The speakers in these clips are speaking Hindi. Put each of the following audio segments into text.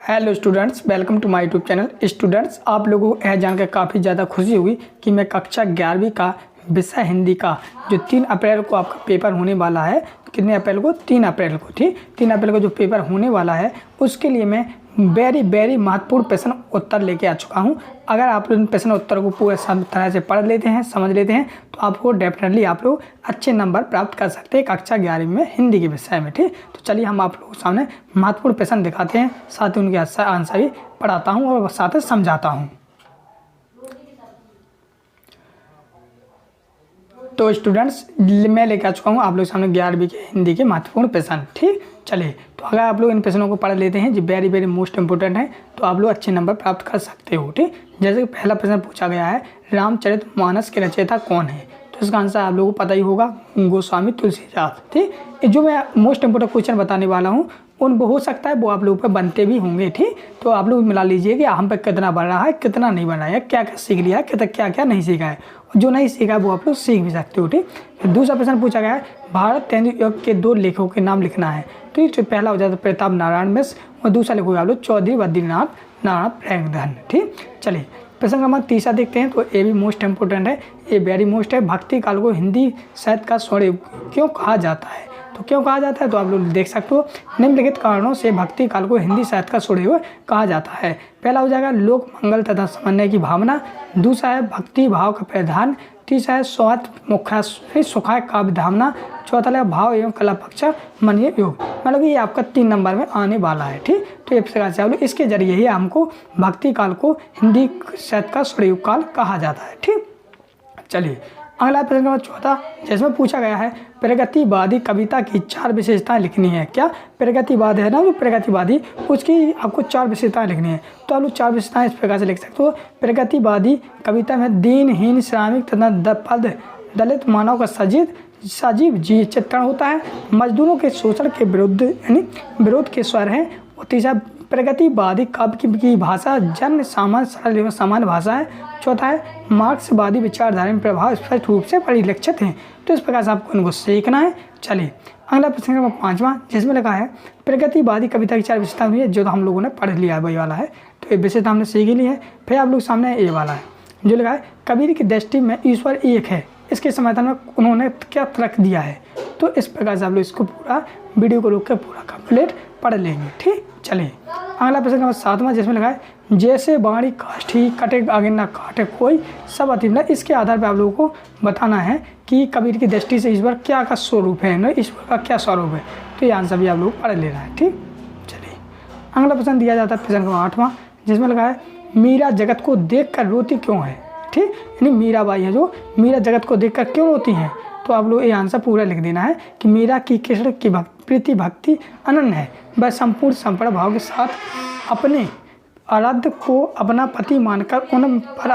Hello students, welcome to my YouTube channel. Students, आप लोगों को यह जानकर काफ़ी ज़्यादा खुशी हुई कि मैं कक्षा 11वीं का विषय हिंदी का जो 3 अप्रैल को आपका पेपर होने वाला है, कितने अप्रैल को? 3 अप्रैल को, ठीक। 3 अप्रैल को जो पेपर होने वाला है उसके लिए मैं वेरी महत्वपूर्ण प्रश्न उत्तर लेके आ चुका हूं। अगर आप लोग इन प्रश्न उत्तर को पूरे तरह से पढ़ लेते हैं, समझ लेते हैं, तो आपको डेफिनेटली आप लोग अच्छे नंबर प्राप्त कर सकते हैं कक्षा 11वीं में हिंदी के विषय में, ठीक। तो चलिए हम आप लोगों के सामने महत्वपूर्ण प्रश्न दिखाते हैं, साथ ही उनके आंसर भी पढ़ाता हूँ और साथ ही समझाता हूँ। तो स्टूडेंट्स, मैं लेकर आ चुका हूँ आप लोग सामने 11वीं के हिंदी के महत्वपूर्ण प्रश्न, ठीक। चलिए, तो अगर आप लोग इन प्रश्नों को पढ़ लेते हैं जो वेरी मोस्ट इंपोर्टेंट है, तो आप लोग अच्छे नंबर प्राप्त कर सकते हो, ठीक। जैसे कि पहला प्रश्न पूछा गया है, रामचरितमानस के रचयिता कौन है? तो इसका आंसर आप लोगों को पता ही होगा, गोस्वामी तुलसीदास, ठीक। जो मैं मोस्ट इंपोर्टेंट क्वेश्चन बताने वाला हूँ उन हो सकता है वो आप लोगों पर बनते भी होंगे, ठीक। तो आप लोग मिला लीजिए कि हम पे कितना बन रहा है, कितना नहीं बना है, क्या क्या सीख लिया है, क्या नहीं सीखा है। जो नहीं सीखा है वो आप लोग सीख भी सकते हो, ठीक। दूसरा प्रश्न पूछा गया है, भारत तेंदुआ युग के 2 लेखकों के नाम लिखना है। तो जो पहला हो जाता है प्रताप नारायण मिश्र और दूसरा लिखोगे आप लोग चौधरी बद्रीनाथ नारायण प्रेमधन, ठीक। चलिए, प्रश्न क्रमांक 3 देखते हैं। तो ये भी मोस्ट इंपोर्टेंट है, ये वेरी मोस्ट है। भक्ति काल को हिंदी साहित्य का स्वर्ण क्यों कहा जाता है? तो क्यों कहा जाता है तो आप लोग देख सकते हो, निम्नलिखित कारणों से भक्ति काल को हिंदी साहित्य का स्वर्ण कहा जाता है। पहला हो जाएगा लोक मंगल तथा समन्वय की भावना, दूसरा है भक्ति भाव का प्रधान, तीसरा है स्वार्थ मुख्य सुखाय काव्य धामना, चौथा है भाव एवं कला पक्ष मन योग। मतलब ये आपका 3 नंबर में आने वाला है, ठीक। तो इस प्रकार से आप लोग इसके जरिए ही हमको भक्ति काल को हिंदी साहित्य का स्वर्ण काल कहा जाता है, ठीक। चलिए, अगला प्रश्न नंबर 14, जिसमें पूछा गया है प्रगतिवादी कविता की 4 विशेषताएं लिखनी है। क्या प्रगतिवाद है ना, जो प्रगतिवादी, उसकी आपको 4 विशेषताएं लिखनी है। तो आप लोग 4 विशेषताएं इस प्रकार से लिख सकते हो। प्रगतिवादी कविता में दीनहीन श्रमिक तथा पद दलित मानव का सजीव जी चित्रण होता है। मजदूरों के शोषण के विरुद्ध यानी विरोध के स्वर हैं। और तीसरा, प्रगतिवादी काव्य की भाषा जन सामान्य सरल एवं सामान्य भाषा है। चौथा है मार्क्सवादी विचारधारा में प्रभाव स्पष्ट रूप से परिलक्षित हैं। तो इस प्रकार से आपको इनको सीखना है। चलिए, अगला प्रश्न नंबर 5वां, जिसमें लिखा है प्रगतिवादी कविता की 4 विशेषता हुई है, जो तो हम लोगों ने पढ़ लिया है, वही वाला है। तो ये विशेषता हमने सीख ही ली है। फिर आप लोग सामने ये वाला है जो लिखा है कबीर की दृष्टि में ईश्वर एक है, इसके समाधान में उन्होंने क्या तर्क दिया है। तो इस प्रकार से आप लोग इसको पूरा वीडियो को रोक कर पूरा कंप्लीट पढ़ लेंगे, ठीक। चलिए, अगला प्रश्न नंबर 7वां, जिसमें लिखा है जैसे बाणी काष्ठी कटे आगे ना काटे कोई सब अति। इसके आधार पर आप लोगों को बताना है कि कबीर की दृष्टि से ईश्वर क्या का स्वरूप है, ना ईश्वर का क्या स्वरूप है। तो ये आंसर भी आप लोग पढ़ लेना है, ठीक। चलिए, अगला प्रश्न दिया जाता है प्रश्न नंबर 8वां, जिसमें लिखा है मीरा जगत को देख कर रोती क्यों है, ठीक। यानी मीराबाई है जो मीरा जगत को देखकर क्यों रोती हैं। तो आप लोग ये आंसर पूरा लिख देना है कि मीरा की कृष्ण की प्रीति भक्ति अनन्य है, वह संपूर्ण संपन्न भाव के साथ अपने आराध्य को अपना पति मानकर उन पर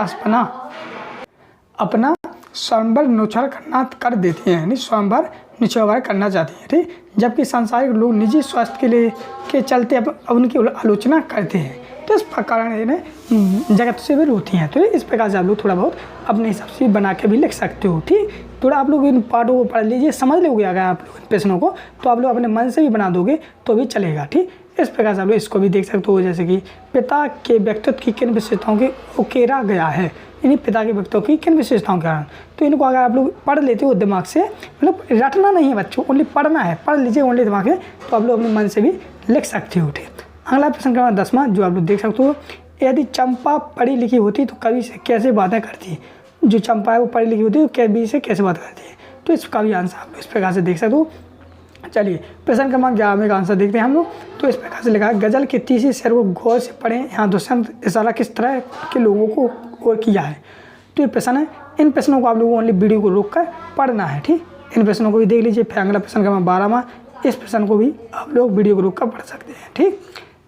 अपना स्वयंवर निछावर करना कर देती हैं, यानी स्वयंवर निछावर करना चाहती हैं, ठीक। जबकि सांसारिक लोग निजी स्वास्थ्य के लिए के चलते अब उनकी आलोचना करते हैं। तो इस कारण इन्हें जगत से भी रोती हैं। तो इस प्रकार से आप लोग थोड़ा बहुत अपने हिसाब से बना के भी लिख सकते हो, ठीक। थोड़ा आप लोग इन पार्टों को पढ़ लीजिए, समझ लोगे अगर आप लोग इन प्रश्नों को, तो आप लोग अपने मन से भी बना दोगे तो भी चलेगा, ठीक। इस प्रकार से आप लोग इसको भी देख सकते हो, जैसे कि पिता के व्यक्तित्व की किन विशेषताओं के उकेरा गया है, यानी पिता के व्यक्तित्व की किन विशेषताओं के कारण। तो इनको अगर आप लोग पढ़ लेते हो दिमाग से, मतलब रटना नहीं है बच्चों, ओनली पढ़ना है, पढ़ लीजिए ओनली दिमाग से, तो आप लोग अपने मन से भी लिख सकते हो, ठीक। अगला प्रश्न नंबर 10वां, जो आप लोग देख सकते हो, यदि चंपा पढ़ी लिखी होती तो कवि से कैसे बातें करती। जो चंपा है वो पढ़ी लिखी होती है तो कवि से कैसे बात करती है। तो इसका भी आंसर आप लोग इस प्रकार से देख सकते हो। चलिए, प्रश्न क्रमांक 11 का आंसर देखते हैं हम लोग। तो इस प्रकार से लिखा है गजल के 30 शेर को गौर से पढ़ें, यहाँ दुष्यंत इशारा किस तरह के लोगों को और किया है। तो ये प्रश्न है, इन प्रश्नों को आप लोगों को ओनली वीडियो को रोक कर पढ़ना है, ठीक। इन प्रश्नों को भी देख लीजिए। फिर अगला प्रश्न क्रमांक 12वां, इस प्रश्न को भी आप लोग वीडियो को रोक कर पढ़ सकते हैं, ठीक।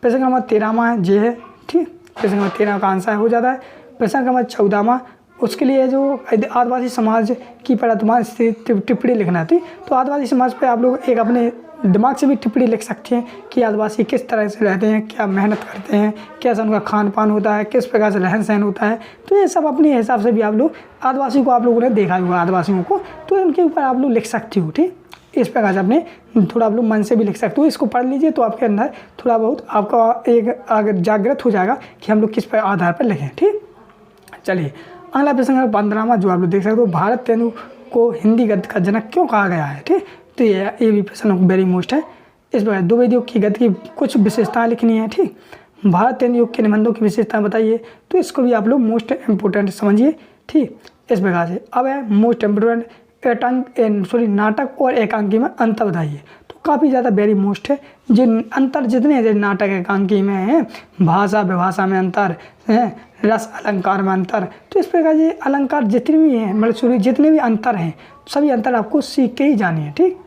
प्रश्न क्रमांक 13वां है जे है, ठीक। प्रश्न क्रमांक 13 का आंसर हो जाता है। प्रश्न क्रमांक 14वां, उसके लिए जो आदिवासी समाज की वर्तमान स्थिति टिप्पणी लिखना थी। तो आदिवासी समाज पे आप लोग एक अपने दिमाग से भी टिप्पणी लिख सकते हैं कि आदिवासी किस तरह से रहते हैं, क्या मेहनत करते हैं, कैसा उनका खान पान होता है, किस प्रकार से रहन सहन होता है। तो ये सब अपने हिसाब से भी आप लोग आदिवासी को आप लोगों ने देखा हुआ आदिवासियों को, तो इनके ऊपर आप लोग लिख सकते हो। ठीक, इस प्रकार से अपने थोड़ा आप लोग मन से भी लिख सकते हो। इसको पढ़ लीजिए तो आपके अंदर थोड़ा बहुत आपका एक जागृत हो जाएगा कि हम लोग किस पर आधार पर लिखें। ठीक, चलिए अगला प्रश्न है 15वां, जो आप लोग देख सकते हो, भारत तेंदु को हिंदी गद्य का जनक क्यों कहा गया है। ठीक, तो ये भी प्रश्न वेरी मोस्ट है। इस प्रकार द्विवेद युग की गद्य की कुछ विशेषताएं लिखनी है। ठीक, भारत तेंदु युग के निबंधों की विशेषताएं बताइए, तो इसको भी आप लोग मोस्ट इम्पोर्टेंट समझिए। ठीक, इस प्रकार से अब है मोस्ट इम्पोर्टेंट नाटक और एकांकी में अंतर बताइए। तो काफ़ी ज़्यादा वेरी मोस्ट है। जिन अंतर जितने हैं नाटक एकांकी में हैं, भाषा विभाषा में अंतर है, रस अलंकार में अंतर, तो इस प्रकार ये अलंकार जितने भी हैं मतलब जितने भी अंतर हैं सभी अंतर आपको सीख के ही जानी है। ठीक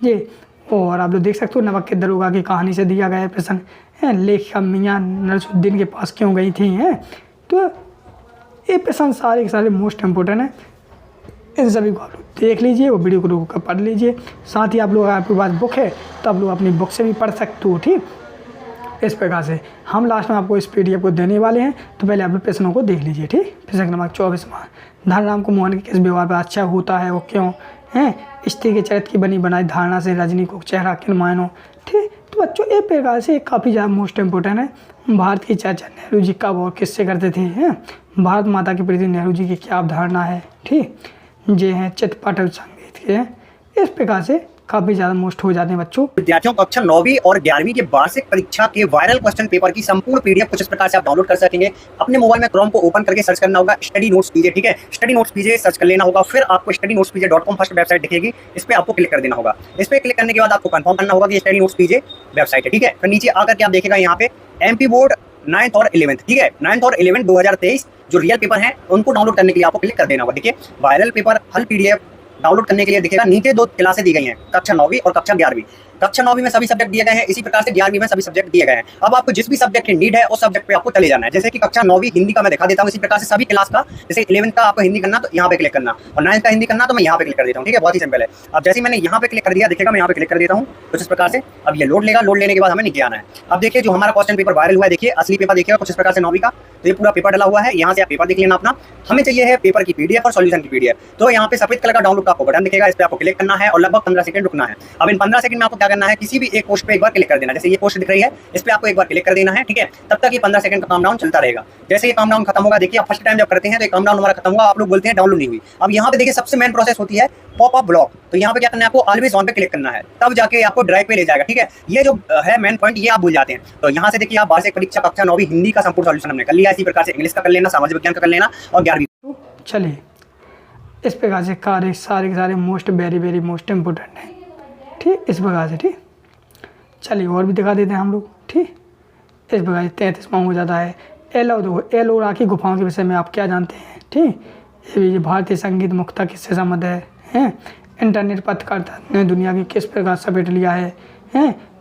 ये, और आप लोग देख सकते हो नमक के दरोगा की कहानी से दिया गया है प्रश्न है, लेखिका मियाँ नसरुद्दीन के पास क्यों गई थी हैं। तो ये प्रश्न सारे के सारे मोस्ट इम्पोर्टेंट है। इन सभी को आप लोग देख लीजिए और वीडियो को रोक कर पढ़ लीजिए। साथ ही आप लोग आपके पास बुक है तो आप लोग अपनी बुक से भी पढ़ सकते हो। ठीक, इस प्रकार से हम लास्ट में आपको इस PDF को देने वाले हैं, तो पहले आप लोग प्रश्नों को देख लीजिए। ठीक, प्रश्न नंबर 24वां, धनराम को मोहन के किस व्यवहार पर अच्छा होता है वो क्यों है। स्त्री के चरित्र की बनी बनाई धारणा से रजनी को चेहरा किन मायनों। ठीक, तो बच्चों एक प्रकार से काफ़ी ज़्यादा मोस्ट इम्पोर्टेंट है। भारत की चर्चा नेहरू जी कब और किससे करते थे हैं। भारत माता के प्रति नेहरू जी की क्या अवधारणा है। ठीक, ये हैं चित्रपट और संगीत के। इस प्रकार से काफ़ी ज़्यादा मोस्ट हो जाते हैं बच्चों। विद्यार्थियों कक्षा 9वीं और 11वीं के वार्षिक परीक्षा के वायरल क्वेश्चन पेपर की संपूर्ण PDF कुछ इस प्रकार से आप डाउनलोड कर सकेंगे। अपने मोबाइल में क्रोम को ओपन करके सर्च करना होगा स्टडी नोट्स पीजे। ठीक है, स्टडी नोट्स पीजे सर्च कर लेना होगा। फिर आपको studynotespj.com फर्स्ट वेबसाइट दिखेगी, इस पर आपको क्लिक कर देना होगा। इस पर क्लिक करने के बाद आपको कंफर्म करना होगा कि स्टडी नोट्स पीजे वेबसाइट है। ठीक है, फिर नीचे आकर के आप देखेगा यहाँ पे MP बोर्ड 9th और 11th। ठीक है, 9th और 11th 2023 जो रियल पेपर है उनको डाउनलोड करने के लिए आपको क्लिक कर देना होगा। देखिए वायरल पेपर हल PDF डाउनलोड करने के लिए दिखेगा नीचे 2 क्लासें दी गई हैं, कक्षा 9वीं और कक्षा 11वीं। कक्षा 9वीं में सभी सब्जेक्ट दिए गए हैं, इसी प्रकार से 11वीं में सभी सब्जेक्ट दिए गए हैं। अब आपको जिस भी सब्जेक्ट की नीड है उस सब्जेक्ट पे आपको चले जाना है। जैसे कि कक्षा 9वीं हिंदी का मैं दिखा देता हूँ, इसी प्रकार से सभी क्लास का, जैसे 11th का आपको हिंदी करना तो यहाँ पे क्लिक करना, और 9th का हिंदी करना तो मैं यहाँ पे क्लिक कर देता हूँ। ठीक है, बहुत ही सिंपल है। अब जैसे मैंने यहाँ पे क्लिक कर दिया, देखिएगा मैं यहाँ पे क्लिक कर देता हूँ कुछ इस प्रकार से। अब ये लोड लेगा, लोड लेने के बाद हमें नीचे आना है। अब देखिए जो हमारा क्वेश्चन पेपर वायरल हुआ है, देखिए असली पेपर देखिएगा कुछ इस प्रकार से 9वीं का, तो ये पूरा पेपर डला हुआ है। यहाँ से आप पेपर देख लेना अपना। हमें चाहिए है पेपर की PDF और सॉल्यूशन की PDF। तो यहाँ पे सफेद कलर का डाउनलोड का आपको बटन दिखेगा, इस पर आपको क्लिक करना है और लगभग 15 सेकंड रुकना है। अब इन 15 सेकंड में आपको क्या करना है, किसी भी एक पोस्ट पे एक बार क्लिक कर देना। जैसे ये पोस्ट दिख रही है, इस पे आपको एक बार क्लिक कर देना है। ठीक है, तब तक ये 15 सेकंड का काम डाउन चलता रहेगा। जैसे ये काम डाउन खत्म होगा, देखिए आप फर्स्ट टाइम जब करते हैं तो काम डाउन हमारा खत्म हुआ, आप लोग बोलते हैं डाउनलोड नहीं हुई। अब यहाँ पे देखिए सबसे मेन प्रोसेस होती है पॉप अप ब्लॉक। तो यहाँ पे क्या करना है, आपको ऑलवेज ऑन पे क्लिक करना है, तब जाके आपको ड्राइव पे ले जाएगा। ठीक है, ये जो है मेन पॉइंट ये आप भूल जाते हैं। तो यहाँ से देखिए आप वार्षिक परीक्षा कक्षा 9वीं हिंदी का संपूर्ण सॉल्यूशन हमने कर लिया। इसी प्रकार से इंग्लिश का कर लेना, सामाजिक विज्ञान का कर लेना और 11वीं। चलिए इस प्रकार से सारे के सारे मोस्ट वेरी मोस्ट इम्पोर्टेंट हैं। ठीक, इस प्रकार से। ठीक, चलिए और भी दिखा देते हैं हम लोग। ठीक, इस प्रकार 33वां हो जाता है एलोरा की गुफाओं के विषय में आप क्या जानते हैं। ठीक, ये भारतीय संगीत मुख्यतः किससे संबंध है। इंटरनेट पत्रकारिता ने दुनिया की किस प्रकार समेट लिया है।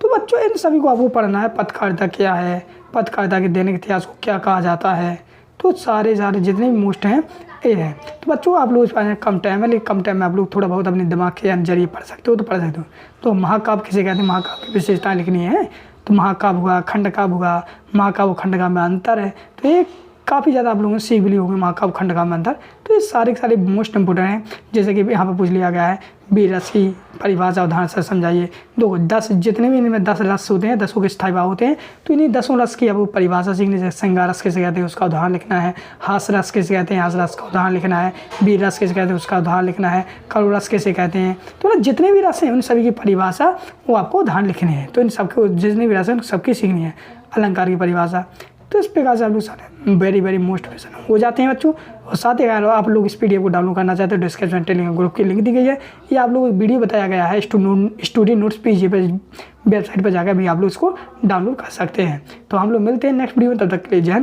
तो बच्चों इन सभी को आपको पढ़ना है। पत्रकारिता क्या है, पत्रकारिता के दैनिक इतिहास को क्या कहा जाता है। तो सारे जितने भी मोस्ट हैं ये है। तो बच्चों आप लोग कम टाइम है, लेकिन कम टाइम में आप लोग थोड़ा बहुत अपने दिमाग के जरिए पढ़ सकते हो तो पढ़ सकते हो। तो महाकाव्य किसे कहते हैं, महाकाव्य की विशेषताएँ लिखनी है। तो महाकाव्य हुआ, खंडकाव्य हुआ, महाकाव्य खंडकाव्य में अंतर है। तो ये काफ़ी ज़्यादा आप लोगों ने सीख भी ली होगी महाकाव्य खंडकाव्य में अंतर। तो ये सारे के सारे मोस्ट इंपोर्टेंट हैं। जैसे कि यहाँ पर पूछ लिया गया है वीर रस की परिभाषा उदाहरण से समझाइए। दो 10 जितने भी इनमें 10 रस होते हैं, 10 के स्थायी भाव होते हैं। तो इन्हीं 10 रस की अब परिभाषा सीखने से श्रृंगार रस किसे कहते हैं उसका उदाहरण लिखना है, हास रस किसे कहते हैं हास रस का उदाहरण लिखना है, वीर रस किसे कहते हैं उसका उदाहरण लिखना है, करुण रस किसे कहते हैं। तो ना जितने भी रस हैं उन सभी की परिभाषा वो आपको उदाहरण लिखनी है। तो इन सबके जितने भी रस हैं सबकी सीखनी है, अलंकार की परिभाषा। तो इस प्रकार से आप लोग सारे वेरी मोस्ट क्वेश्चन हो जाते हैं बच्चों। और साथ ही अगर आप लोग इस PDF को डाउनलोड करना चाहते हो डिस्क्रिप्शन टेलीग्राम ग्रुप की लिंक दी गई है। ये आप लोग वीडियो बताया गया है स्टडी नोट्स PG पे वेबसाइट पर जाकर भी आप लोग इसको डाउनलोड कर सकते हैं। तो हम लोग मिलते हैं नेक्स्ट वीडियो में, तब तक के लिए जय हिंद।